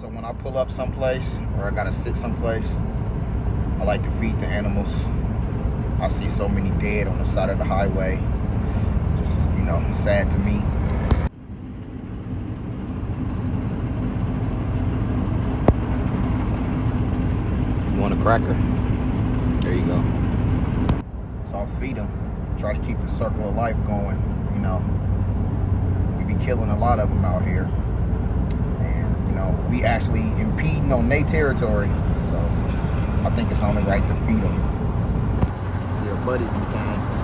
So when I pull up someplace or I gotta sit someplace, I like to feed the animals. I see so many dead on the side of the highway. Just, sad to me. You want a cracker? There you go. So I'll feed them. Try to keep the circle of life going. We be killing a lot of them out here. And, we actually impeding on their territory. So I think it's only right to feed them. See a buddy came.